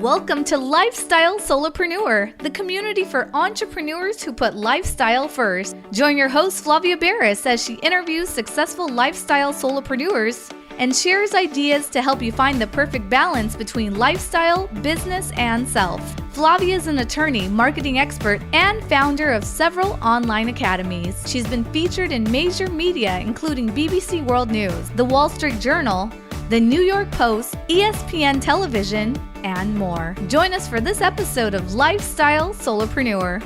Welcome to Lifestyle Solopreneur, the community for entrepreneurs who put lifestyle first. Join your host, Flavia Barris, as she interviews successful lifestyle solopreneurs and shares ideas to help you find the perfect balance between lifestyle, business, and self. Flavia is an attorney, marketing expert, and founder of several online academies. She's been featured in major media, including BBC World News, The Wall Street Journal, The New York Post, ESPN Television, and more. Join us for this episode of Lifestyle Solopreneur.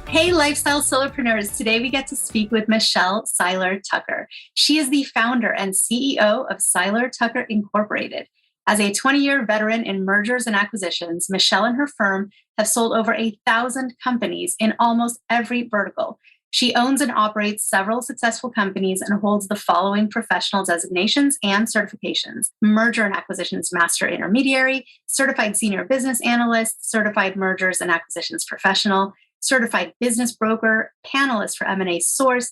Hey, Lifestyle Solopreneurs. Today we get to speak with Michelle Seiler Tucker. She is the founder and CEO of Seiler Tucker Incorporated. As a 20-year veteran in mergers and acquisitions, Michelle and her firm have sold over 1,000 companies in almost every vertical. She owns and operates several successful companies and holds the following professional designations and certifications: Merger and Acquisitions Master Intermediary, Certified Senior Business Analyst, Certified Mergers and Acquisitions Professional, Certified Business Broker, Panelist for M&A Source,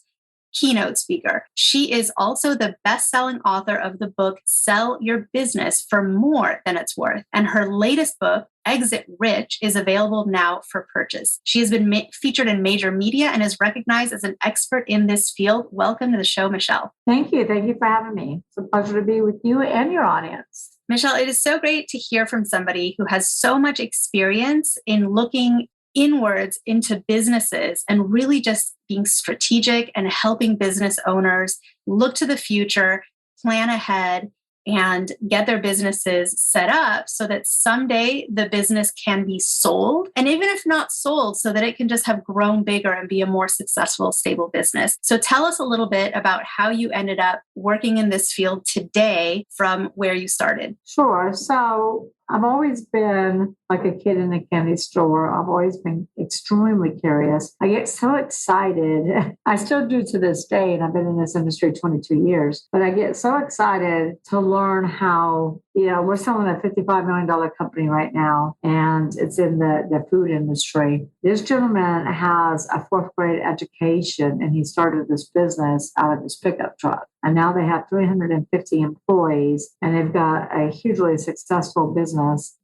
Keynote Speaker. She is also the best-selling author of the book, Sell Your Business for More Than It's Worth. And her latest book, Exit Rich, is available now for purchase. She has been featured in major media and is recognized as an expert in this field. Welcome to the show, Michelle. Thank you. Thank you for having me. It's a pleasure to be with you and your audience. Michelle, it is so great to hear from somebody who has so much experience in looking inwards into businesses and really just being strategic and helping business owners look to the future, plan ahead, and get their businesses set up so that someday the business can be sold. And even if not sold, so that it can just have grown bigger and be a more successful, stable business. So tell us a little bit about how you ended up working in this field today from where you started. Sure. So I've always been like a kid in a candy store. I've always been extremely curious. I get so excited. I still do to this day, and I've been in this industry 22 years, but I get so excited to learn how, we're selling a $55 million company right now, and it's in the food industry. This gentleman has a fourth grade education, and he started this business out of his pickup truck. And now they have 350 employees, and they've got a hugely successful business.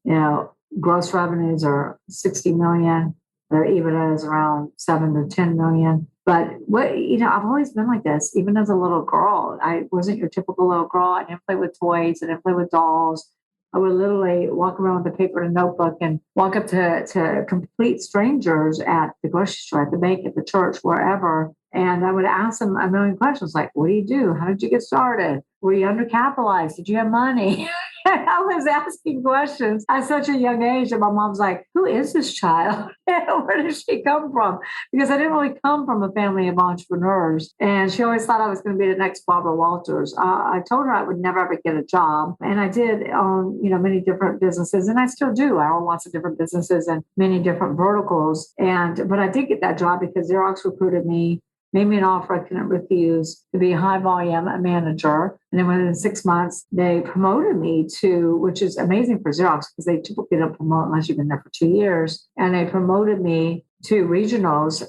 Gross revenues are 60 million. Their EBITDA is around 7 to 10 million. But I've always been like this, even as a little girl. I wasn't your typical little girl. I didn't play with toys. I didn't play with dolls. I would literally walk around with a paper and a notebook and walk up to complete strangers at the grocery store, at the bank, at the church, wherever. And I would ask them a million questions like, what do you do? How did you get started? Were you undercapitalized? Did you have money? I was asking questions at such a young age that my mom's like, who is this child? Where did she come from? Because I didn't really come from a family of entrepreneurs. And she always thought I was going to be the next Barbara Walters. I told her I would never ever get a job. And I did own, many different businesses. And I still do. I own lots of different businesses and many different verticals. But I did get that job because Xerox recruited me, made me an offer I couldn't refuse to be a high volume manager. And then within 6 months, they promoted me to, which is amazing for Xerox because they typically don't promote unless you've been there for 2 years. And they promoted me to regionals,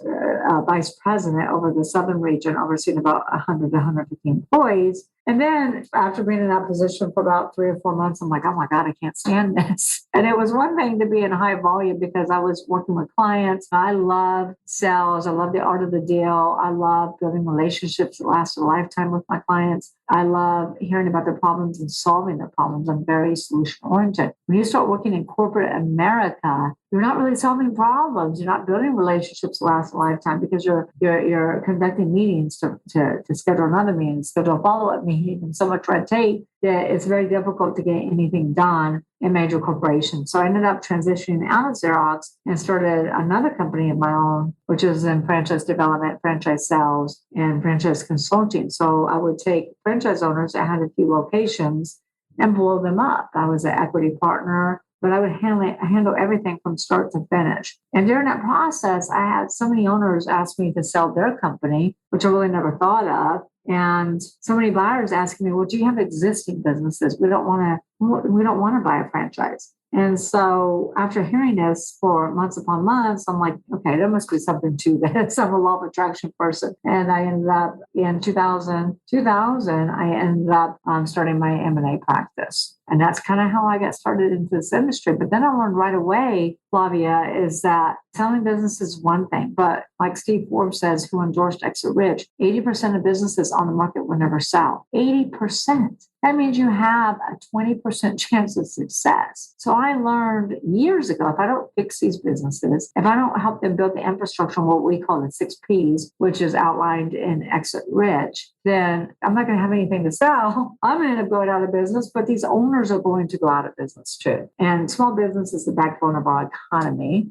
vice president over the southern region, overseeing about 100 to 150 employees. And then after being in that position for about 3 or 4 months, I'm like, oh my God, I can't stand this. And it was one thing to be in high volume because I was working with clients. I love sales. I love the art of the deal. I love building relationships that last a lifetime with my clients. I love hearing about their problems and solving their problems. I'm very solution oriented. When you start working in corporate America, you're not really solving problems. You're not building relationships that last a lifetime because you're conducting meetings to schedule another meeting, schedule a follow-up meeting, and so much red tape that it's very difficult to get anything done in major corporations. So I ended up transitioning out of Xerox and started another company of my own, which is in franchise development, franchise sales, and franchise consulting. So I would take franchise owners that had a few locations and blow them up. I was an equity partner, but I would handle everything from start to finish. And during that process, I had so many owners ask me to sell their company, which I really never thought of. And so many buyers asking me, well, do you have existing businesses? We don't want to buy a franchise. And so after hearing this for months upon months, I'm like, okay, there must be something to this. I'm a law of attraction person. And I ended up in 2000, I ended up starting my M&A practice. And that's kind of how I got started into this industry. But then I learned right away, Flavia, is that selling business is one thing. But like Steve Forbes says, who endorsed Exit Rich, 80% of businesses on the market will never sell. 80%. That means you have a 20% chance of success. So I learned years ago, if I don't fix these businesses, if I don't help them build the infrastructure on what we call the 6 Ps, which is outlined in Exit Rich, then I'm not going to have anything to sell. I'm going to end up going out of business, but these owners are going to go out of business too. And small business is the backbone of our economy.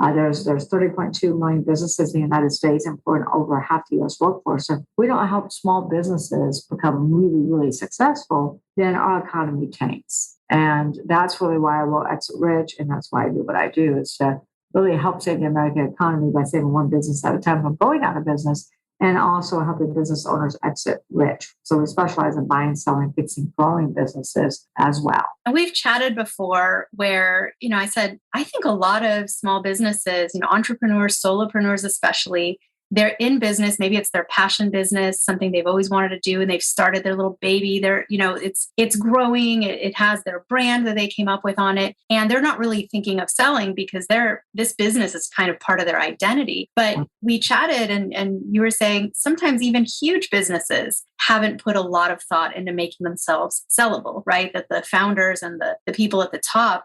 There's 30.2 million businesses in the United States employing over half the U.S. workforce. So if we don't help small businesses become really, really successful, then our economy tanks. And that's really why I wrote Exit Rich, and that's why I do what I do, is to really help save the American economy by saving one business at a time from going out of business, and also helping business owners exit rich. So we specialize in buying, selling, fixing, growing businesses as well. And we've chatted before where, I said, I think a lot of small businesses, entrepreneurs, solopreneurs especially, they're in business. Maybe it's their passion business, something they've always wanted to do, and they've started their little baby. It's growing. It has their brand that they came up with on it, and they're not really thinking of selling because this business is kind of part of their identity. But we chatted, and you were saying sometimes even huge businesses haven't put a lot of thought into making themselves sellable, right? That the founders and the people at the top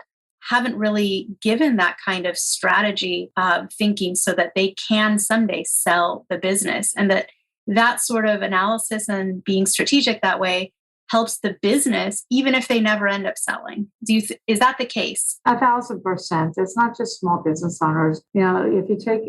haven't really given that kind of strategy of thinking so that they can someday sell the business, and that sort of analysis and being strategic that way helps the business, even if they never end up selling. Is that the case? 1,000%. It's not just small business owners. If you take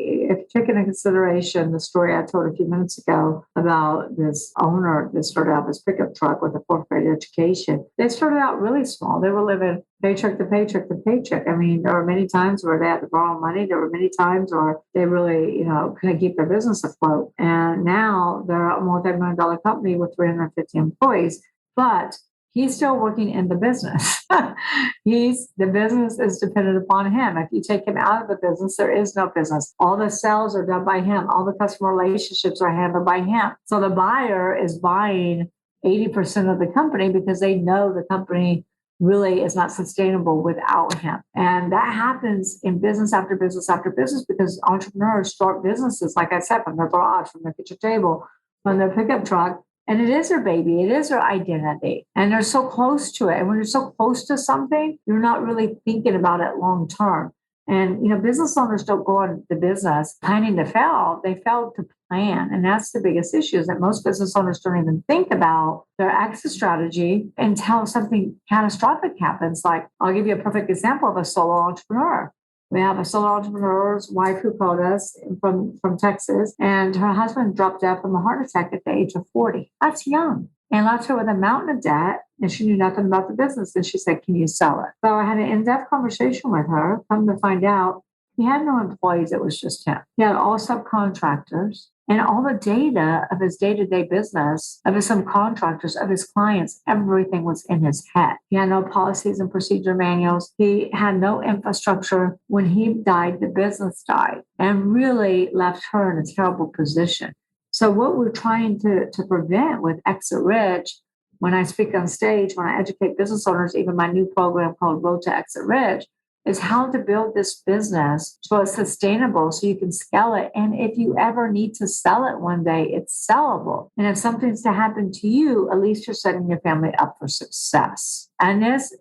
into consideration the story I told a few minutes ago about this owner that started out this pickup truck with a 4th grade education, they started out really small. They were living paycheck to paycheck to paycheck. I mean, there were many times where they had to borrow money. There were many times where they really, couldn't keep their business afloat. And now they're a multi-million-dollar company with 350 employees. But he's still working in the business. The business is dependent upon him. If you take him out of the business, there is no business. All the sales are done by him. All the customer relationships are handled by him. So the buyer is buying 80% of the company because they know the company really is not sustainable without him. And that happens in business after business after business because entrepreneurs start businesses, like I said, from their garage, from their kitchen table, from their pickup truck. And it is their baby. It is their identity. And they're so close to it. And when you're so close to something, you're not really thinking about it long term. And, business owners don't go into business planning to fail. They fail to plan. And that's the biggest issue, is that most business owners don't even think about their exit strategy until something catastrophic happens. Like, I'll give you a perfect example of a solo entrepreneur. We have a solo entrepreneur's wife who called us from Texas, and her husband dropped dead from a heart attack at the age of 40. That's young. And left her with a mountain of debt, and she knew nothing about the business. And she said, "Can you sell it?" So I had an in-depth conversation with her. Come to find out, he had no employees. It was just him. He had all subcontractors. And all the data of his day-to-day business, of his subcontractors, of his clients, everything was in his head. He had no policies and procedure manuals. He had no infrastructure. When he died, the business died, and really left her in a terrible position. So what we're trying to prevent with Exit Rich, when I speak on stage, when I educate business owners, even my new program called Road to Exit Rich, is how to build this business so it's sustainable, so you can scale it. And if you ever need to sell it one day, it's sellable. And if something's to happen to you, at least you're setting your family up for success. And this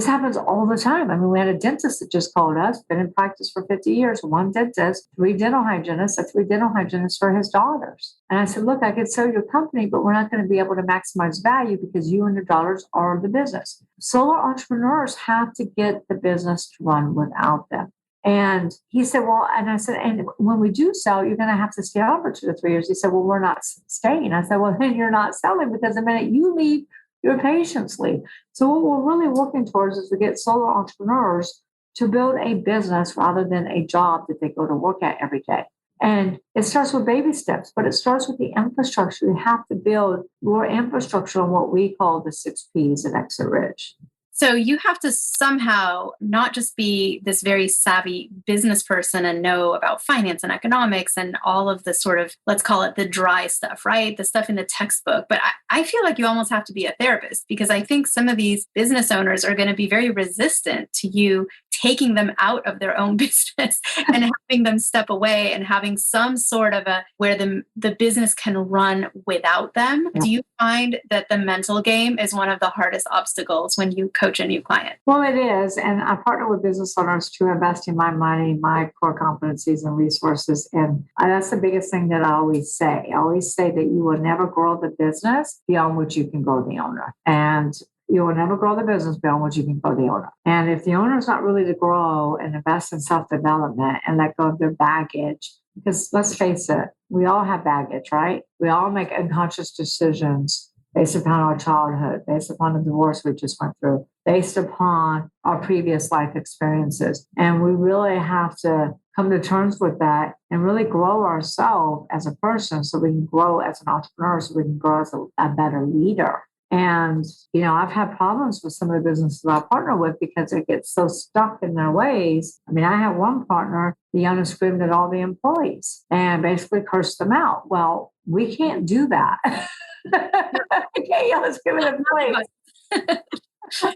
happens all the time. I mean, we had a dentist that just called us, been in practice for 50 years, one dentist, 3 dental hygienists for his daughters. And I said, look, I could sell your company, but we're not going to be able to maximize value because you and your daughters are the business. Solo entrepreneurs have to get the business to run without them. And he said, well, and I said, and when we do sell, you're going to have to stay on for 2 to 3 years. He said, well, we're not staying. I said, well, then you're not selling, because the minute you leave, your patients leave. So what we're really working towards is to get solo entrepreneurs to build a business rather than a job that they go to work at every day. And it starts with baby steps, but it starts with the infrastructure. You have to build your infrastructure on what we call the 6 Ps at Exit Rich. So you have to somehow not just be this very savvy business person and know about finance and economics and all of the sort of, let's call it the dry stuff, right? The stuff in the textbook. But I feel like you almost have to be a therapist, because I think some of these business owners are going to be very resistant to you taking them out of their own business and having them step away and having some sort of where the business can run without them. Yeah. Do you find that the mental game is one of the hardest obstacles when you coach a new client? Well, it is. And I partner with business owners to invest in my money, my core competencies and resources. And that's the biggest thing that I always say. I always say that you will never grow the business beyond which you can grow the owner. And you will never grow the business beyond what you can grow the owner. And if the owner is not really to grow and invest in self-development and let go of their baggage, because let's face it, we all have baggage, right? We all make unconscious decisions based upon our childhood, based upon the divorce we just went through, based upon our previous life experiences. And we really have to come to terms with that and really grow ourselves as a person so we can grow as an entrepreneur, so we can grow as a better leader. And, I've had problems with some of the businesses I partner with because they get so stuck in their ways. I mean, I had one partner, the owner screamed at all the employees and basically cursed them out. Well, we can't do that. We can't yell and scream at employees.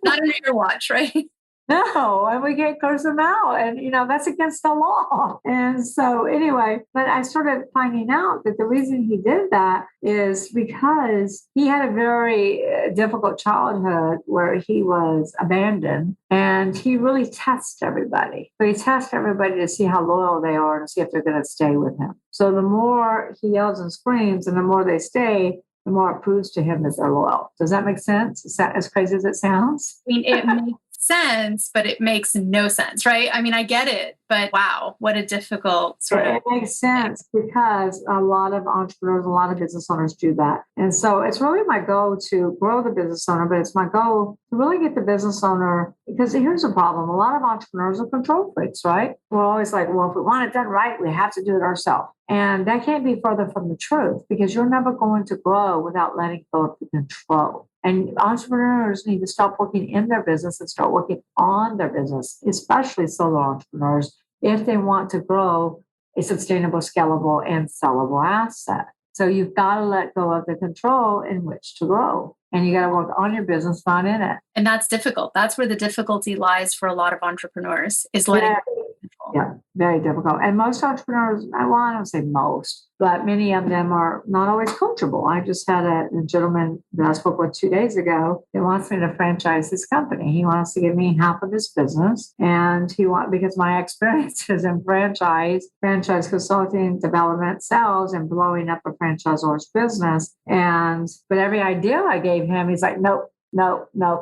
Not under your watch, right? No, and we can't curse them out. And, that's against the law. And so anyway, but I started finding out that the reason he did that is because he had a very difficult childhood where he was abandoned, and he really tests everybody. So he tests everybody to see how loyal they are and see if they're going to stay with him. So the more he yells and screams and the more they stay, the more it proves to him that they're loyal. Does that make sense? Is that as crazy as it sounds? I mean, it makes sense, but it makes no sense, right? I mean, I get it, but wow, what a difficult sort of... It makes sense because a lot of entrepreneurs, a lot of business owners do that. And so it's really my goal to grow the business owner, but it's my goal to really get the business owner, because here's the problem. A lot of entrepreneurs are control freaks, right? We're always like, well, if we want it done right, we have to do it ourselves. And that can't be further from the truth, because you're never going to grow without letting go of the control. And entrepreneurs need to stop working in their business and start working on their business, especially solo entrepreneurs, if they want to grow a sustainable, scalable, and sellable asset. So you've got to let go of the control in which to grow. And you got to work on your business, not in it. And that's difficult. That's where the difficulty lies for a lot of entrepreneurs, is letting go of control. Yeah, very difficult. And most entrepreneurs, well, I don't say most, but many of them are not always coachable. I just had a gentleman that I spoke with 2 days ago that wants me to franchise his company. He wants to give me half of his business. And because my experience is in franchise consulting, development, sales, and blowing up a franchisor's business. But every idea I gave him, he's like, nope,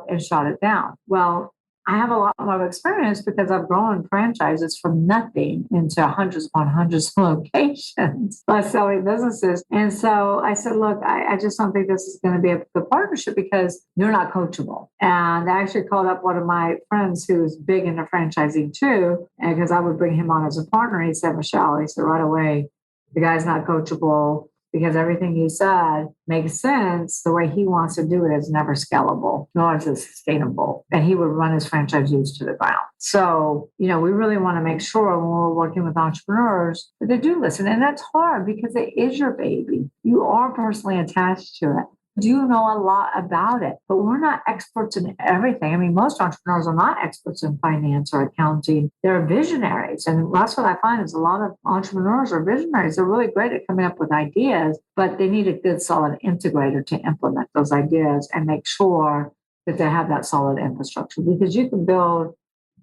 and shot it down. Well, I have a lot more experience because I've grown franchises from nothing into hundreds upon hundreds of locations by selling businesses. And so I said, look, I just don't think this is going to be a good partnership because you're not coachable. And I actually called up one of my friends who's big into franchising too. And because I would bring him on as a partner, he said, Michelle, he said right away, the guy's not coachable, because everything you said makes sense. The way he wants to do it is never scalable, nor is it sustainable. And he would run his franchisees to the ground. So, we really want to make sure when we're working with entrepreneurs that they do listen. And that's hard because it is your baby. You are personally attached to it. Do know a lot about it, but we're not experts in everything. I mean, most entrepreneurs are not experts in finance or accounting. They're visionaries. And that's what I find is a lot of entrepreneurs are visionaries. They're really great at coming up with ideas, but they need a good, solid integrator to implement those ideas and make sure that they have that solid infrastructure, because you can build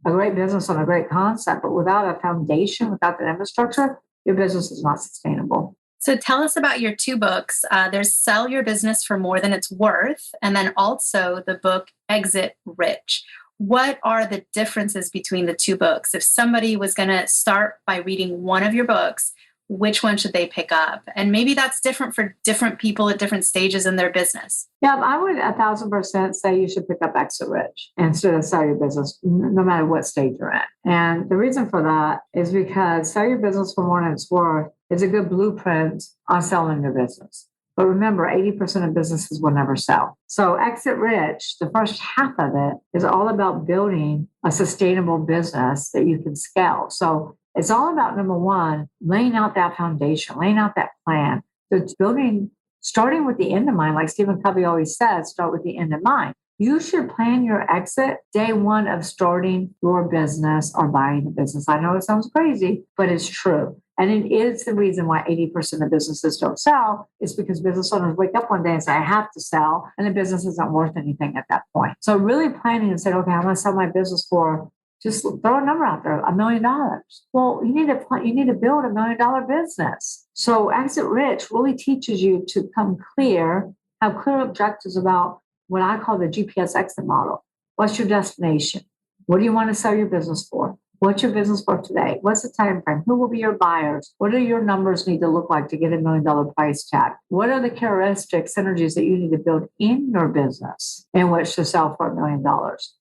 a great business on a great concept, but without a foundation, without the infrastructure, your business is not sustainable. So tell us about your two books. There's Sell Your Business for More Than It's Worth, and then also the book Exit Rich. What are the differences between the two books? If somebody was going to start by reading one of your books, which one should they pick up? And maybe that's different for different people at different stages in their business. Yeah, I would 1,000% say you should pick up Exit Rich instead of Sell Your Business, no matter what stage you're at. And the reason for that is because Sell Your Business for More Than It's Worth is a good blueprint on selling your business. But remember, 80% of businesses will never sell. So exit rich, the first half of it is all about building a sustainable business that you can scale. So it's all about, number one, laying out that foundation, laying out that plan. So it's building, starting with the end in mind. Like Stephen Covey always says, start with the end in mind. You should plan your exit day one of starting your business or buying a business. I know it sounds crazy, but it's true. And it is the reason why 80% of businesses don't sell is because business owners wake up one day and say, I have to sell, and the business isn't worth anything at that point. So really planning and saying, okay, I'm going to sell my business for, just throw a number out there, $1 million. Well, you need to build $1 million business. So Exit Rich really teaches you to come clear, have clear objectives about what I call the GPS exit model. What's your destination? What do you want to sell your business for? What's your business for today? What's the time frame? Who will be your buyers? What do your numbers need to look like to get $1 million price tag? What are the characteristic synergies that you need to build in your business in which to sell for $1 million?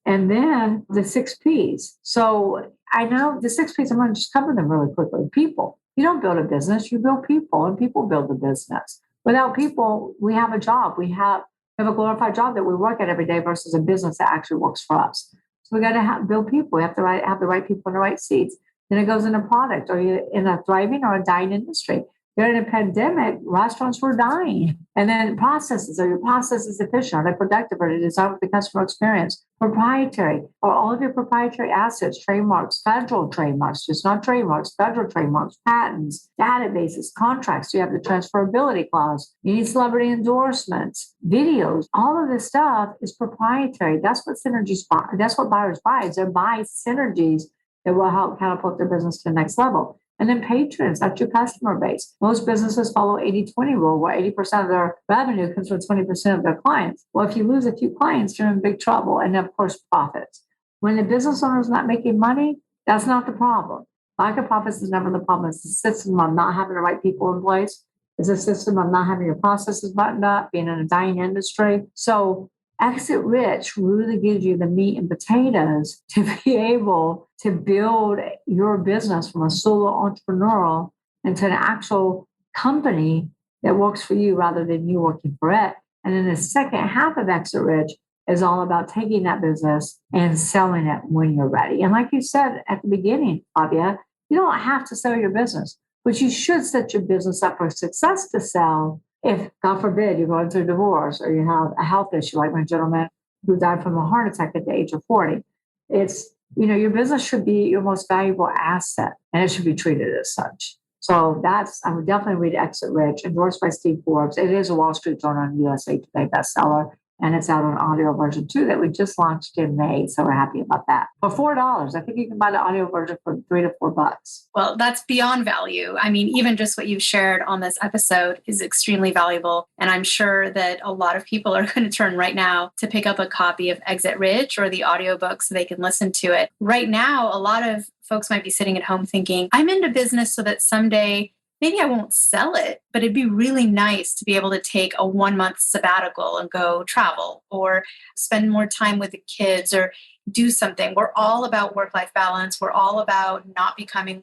And then the 6 Ps. So I know the 6 Ps, I'm going to just cover them really quickly. People. You don't build a business, you build people, and people build the business. Without people, we have a job. We have a glorified job that we work at every day versus a business that actually works for us. So we got to build people. We have to have the right people in the right seats. Then it goes into product. Are you in a thriving or a dying industry? During a pandemic, restaurants were dying. And then processes. Are your processes efficient? Are they productive? Are they designed with the customer experience? Proprietary. Are all of your proprietary assets, trademarks, federal trademarks, just not trademarks, federal trademarks, patents, databases, contracts? Do you have the transferability clause? You need celebrity endorsements, videos. All of this stuff is proprietary. That's what synergies buy. That's what buyers buy. They buy synergies that will help catapult their business to the next level. And then patrons, that's your customer base. Most businesses follow 80-20 rule, where 80% of their revenue comes from 20% of their clients. Well, if you lose a few clients, you're in big trouble. And of course, profits. When the business owner is not making money, that's not the problem. Lack of profits is never the problem. It's the system of not having the right people in place. It's a system of not having your processes buttoned up, being in a dying industry. So Exit Rich really gives you the meat and potatoes to be able to build your business from a solo entrepreneurial into an actual company that works for you rather than you working for it. And then the second half of Exit Rich is all about taking that business and selling it when you're ready. And like you said at the beginning, Fabia, you don't have to sell your business, but you should set your business up for success to sell. If, God forbid, you're going through a divorce or you have a health issue, like my gentleman who died from a heart attack at the age of 40, it's, your business should be your most valuable asset and it should be treated as such. So I would definitely read Exit Rich, endorsed by Steve Forbes. It is a Wall Street Journal and USA Today bestseller. And it's out on audio version too that we just launched in May. So we're happy about that. For $4, I think you can buy the audio version for $3 to $4. Well, that's beyond value. I mean, even just what you've shared on this episode is extremely valuable. And I'm sure that a lot of people are going to turn right now to pick up a copy of Exit Rich or the audiobook so they can listen to it. Right now, a lot of folks might be sitting at home thinking, I'm into business so that someday maybe I won't sell it, but it'd be really nice to be able to take a 1-month sabbatical and go travel or spend more time with the kids or do something. We're all about work-life balance. We're all about not becoming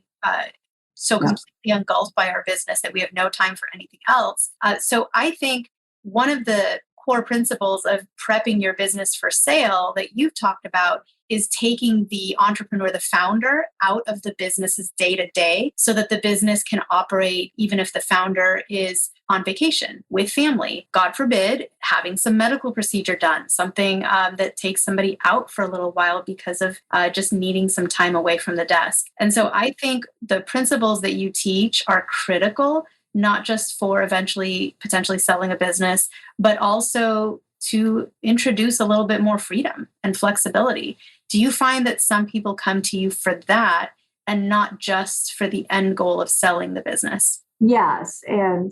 so completely engulfed by our business that we have no time for anything else. So I think one of the core principles of prepping your business for sale that you've talked about is taking the entrepreneur, the founder, out of the business's day-to-day so that the business can operate even if the founder is on vacation with family. God forbid, having some medical procedure done, something that takes somebody out for a little while because of just needing some time away from the desk. And so I think the principles that you teach are critical, not just for eventually potentially selling a business, but also to introduce a little bit more freedom and flexibility. Do you find that some people come to you for that and not just for the end goal of selling the business? Yes. And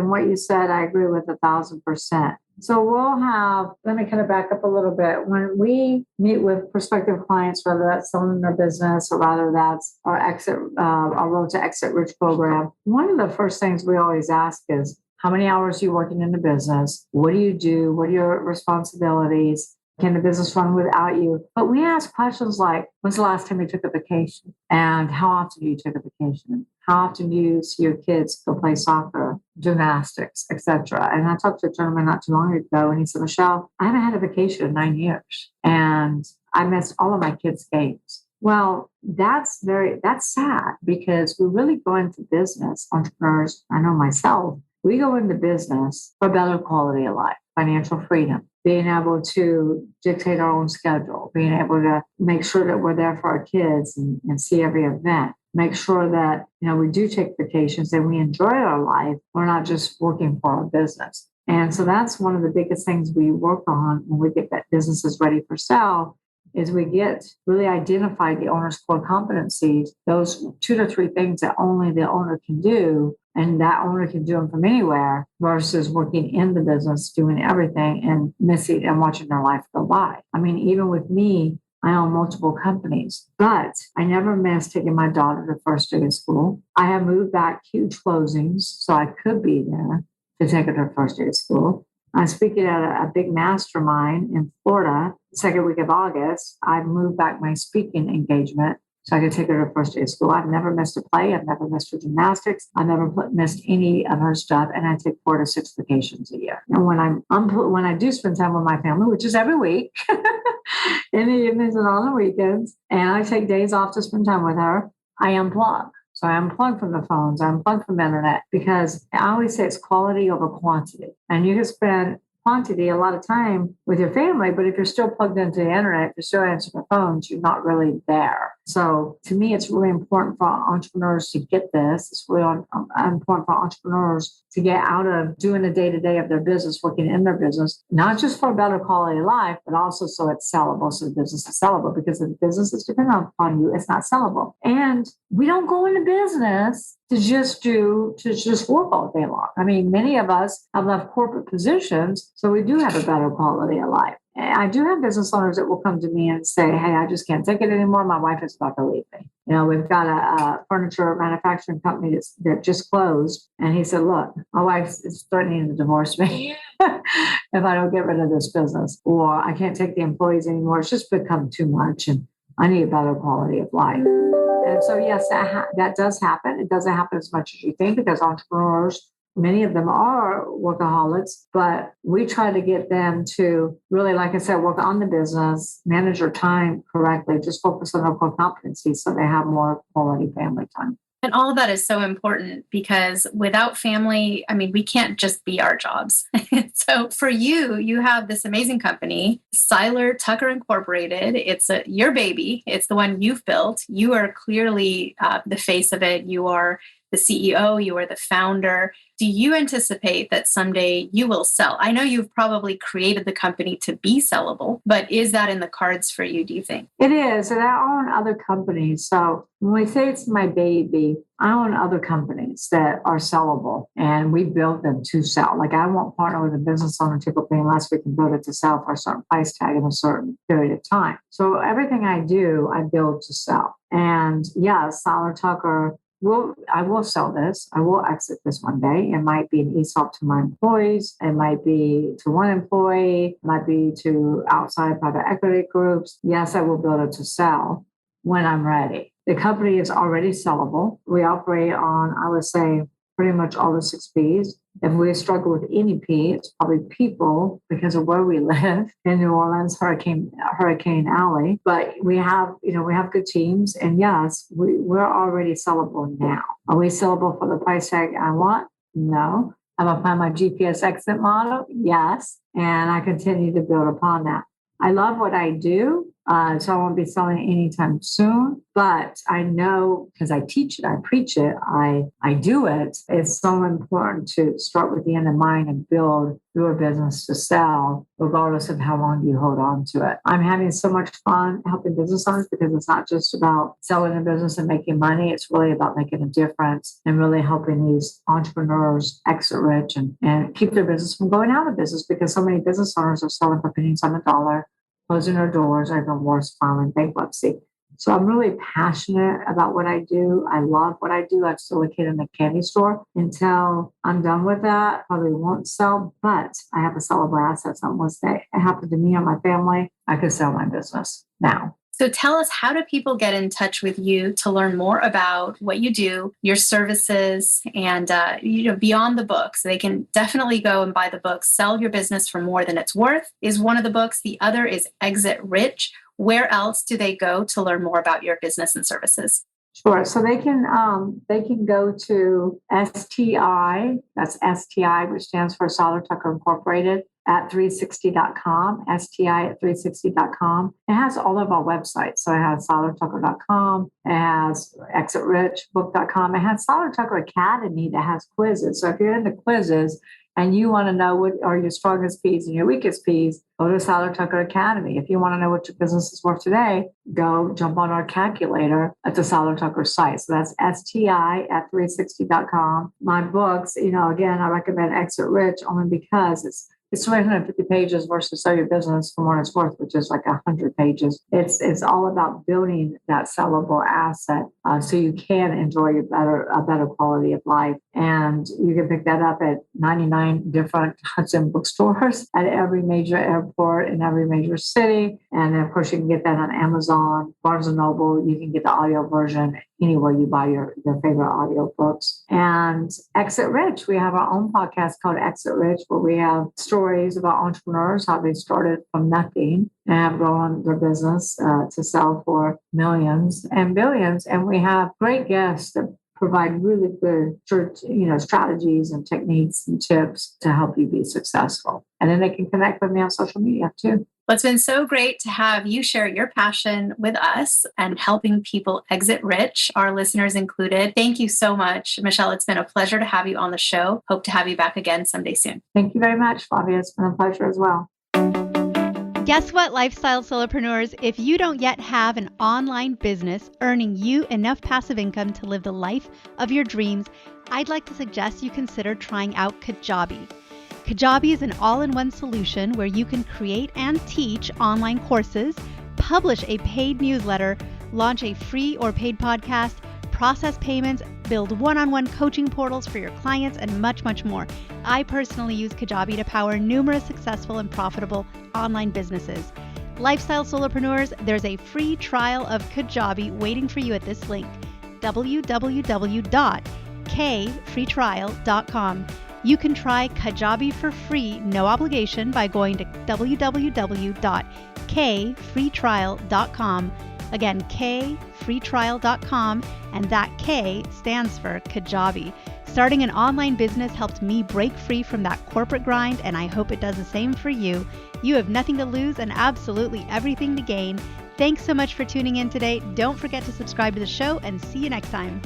what you said, I agree with 1,000%. So let me kind of back up a little bit. When we meet with prospective clients, whether that's selling their business or whether that's our Road to Exit Rich program, one of the first things we always ask is, how many hours are you working in the business? What do you do? What are your responsibilities? Can the business run without you? But we ask questions like, when's the last time you took a vacation? And how often do you take a vacation? How often do you see your kids go play soccer, gymnastics, etc.? And I talked to a gentleman not too long ago, and he said, Michelle, I haven't had a vacation in 9 years, and I missed all of my kids' games. Well, that's sad, because we really go into business, entrepreneurs, I know myself, we go into business for better quality of life, financial freedom, being able to dictate our own schedule, being able to make sure that we're there for our kids and see every event, make sure that, we do take vacations and we enjoy our life. We're not just working for our business. And so that's one of the biggest things we work on when we get that businesses ready for sale, is we get really identify the owner's core competencies, those 2 to 3 things that only the owner can do, and that owner can do them from anywhere, versus working in the business, doing everything and missing and watching their life go by. I mean, even with me, I own multiple companies, but I never missed taking my daughter to first day of school. I have moved back huge closings, so I could be there to take her to first day of school. I'm speaking at a big mastermind in Florida, second week of August. I've moved back my speaking engagement so I could take her to first day of school. I've never missed a play. I've never missed her gymnastics. I've never missed any of her stuff. And I take 4 to 6 vacations a year. And when I do spend time with my family, which is every week, in the evenings and on the weekends, and I take days off to spend time with her, I unplug. So I unplug from the phones, I unplug from the internet, because I always say it's quality over quantity. And you can spend quantity a lot of time with your family, but if you're still plugged into the internet, if you're still answering the phones, you're not really there. So to me, it's really important for entrepreneurs to get this. It's really important for entrepreneurs to get out of doing the day-to-day of their business, working in their business, not just for a better quality of life, but also so it's sellable, so the business is sellable, because if the business is dependent upon you, it's not sellable. And we don't go into business to just work all day long. I mean, many of us have left corporate positions, so we do have a better quality of life. And I do have business owners that will come to me and say, hey, I just can't take it anymore. My wife is about to leave me. We've got a furniture manufacturing company that just closed. And he said, look, my wife is threatening to divorce me if I don't get rid of this business, or I can't take the employees anymore. It's just become too much, and I need a better quality of life. And so, yes, that does happen. It doesn't happen as much as you think, because entrepreneurs, many of them are workaholics, but we try to get them to really, like I said, work on the business, manage their time correctly, just focus on their core competencies so they have more quality family time. And all of that is so important, because without family, I mean, we can't just be our jobs. So for you have this amazing company, Seiler Tucker Incorporated. It's your baby. It's the one you've built. You are clearly the face of it. You are the CEO. You are the founder. Do you anticipate that someday you will sell? I know you've probably created the company to be sellable, but is that in the cards for you, do you think? It is. And I own other companies. So when we say it's my baby, I own other companies that are sellable, and we built them to sell. Like, I won't partner with a business owner typically unless we can build it to sell for a certain price tag in a certain period of time. So everything I do, I build to sell. And yes, Seiler Tucker, I will sell this. I will exit this one day. It might be an ESOP to my employees. It might be to one employee. It might be to outside private equity groups. Yes, I will build it to sell when I'm ready. The company is already sellable. We operate on, I would say, pretty much all the 6 Ps. If we struggle with any P, it's probably people, because of where we live in New Orleans, Hurricane Alley. But we have good teams, and yes, we're already sellable now. Are we sellable for the price tag I want? No. Have I found my GPS exit model? Yes. And I continue to build upon that. I love what I do. So I won't be selling anytime soon, but I know, because I teach it, I preach it, I do it. It's so important to start with the end in mind and build your business to sell, regardless of how long you hold on to it. I'm having so much fun helping business owners, because it's not just about selling a business and making money. It's really about making a difference and really helping these entrepreneurs exit rich and keep their business from going out of business, because so many business owners are selling for pennies on the dollar, closing their doors, or even worse, filing bankruptcy. So I'm really passionate about what I do. I love what I do. I'm still a kid in the candy store until I'm done with that. Probably won't sell, but I have a sellable asset. So once that happened to me or my family, I could sell my business now. So tell us, how do people get in touch with you to learn more about what you do, your services, and beyond the books? They can definitely go and buy the book. Sell Your Business for More Than It's Worth is one of the books. The other is Exit Rich. Where else do they go to learn more about your business and services? Sure. So they can go to STI, that's STI, which stands for Seiler Tucker Incorporated, at 360.com, STI at 360.com. It has all of our websites. So it has SeilerTucker.com, it has ExitRichBook.com, it has Seiler Tucker Academy that has quizzes. So if you're into quizzes and you want to know what are your strongest P's and your weakest P's, go to Seiler Tucker Academy. If you want to know what your business is worth today, go jump on our calculator at the Seiler Tucker site. So that's STI at 360.com. My books, again, I recommend Exit Rich only because it's 350 pages versus Sell Your Business for More Than It's Worth, which is like 100 pages. It's all about building that sellable asset so you can enjoy a better quality of life. And you can pick that up at 99 different Hudson bookstores at every major airport in every major city. And of course, you can get that on Amazon, Barnes & Noble. You can get the audio version anywhere you buy your favorite audio books. And Exit Rich, we have our own podcast called Exit Rich, where we have stories about entrepreneurs, how they started from nothing and have grown their business to sell for millions and billions. And we have great guests that provide really good strategies and techniques and tips to help you be successful. And then they can connect with me on social media too. Well, it's been so great to have you share your passion with us and helping people exit rich, our listeners included. Thank you so much, Michelle. It's been a pleasure to have you on the show. Hope to have you back again someday soon. Thank you very much, Flavia. It's been a pleasure as well. Guess what, lifestyle solopreneurs? If you don't yet have an online business earning you enough passive income to live the life of your dreams, I'd like to suggest you consider trying out Kajabi. Kajabi is an all-in-one solution where you can create and teach online courses, publish a paid newsletter, launch a free or paid podcast, process payments, build one-on-one coaching portals for your clients, and much, much more. I personally use Kajabi to power numerous successful and profitable online businesses. Lifestyle solopreneurs, there's a free trial of Kajabi waiting for you at this link, www.kfreetrial.com. You can try Kajabi for free, no obligation, by going to www.kfreetrial.com. Again, kfreetrial.com, and that K stands for Kajabi. Starting an online business helped me break free from that corporate grind, and I hope it does the same for you. You have nothing to lose and absolutely everything to gain. Thanks so much for tuning in today. Don't forget to subscribe to the show, and see you next time.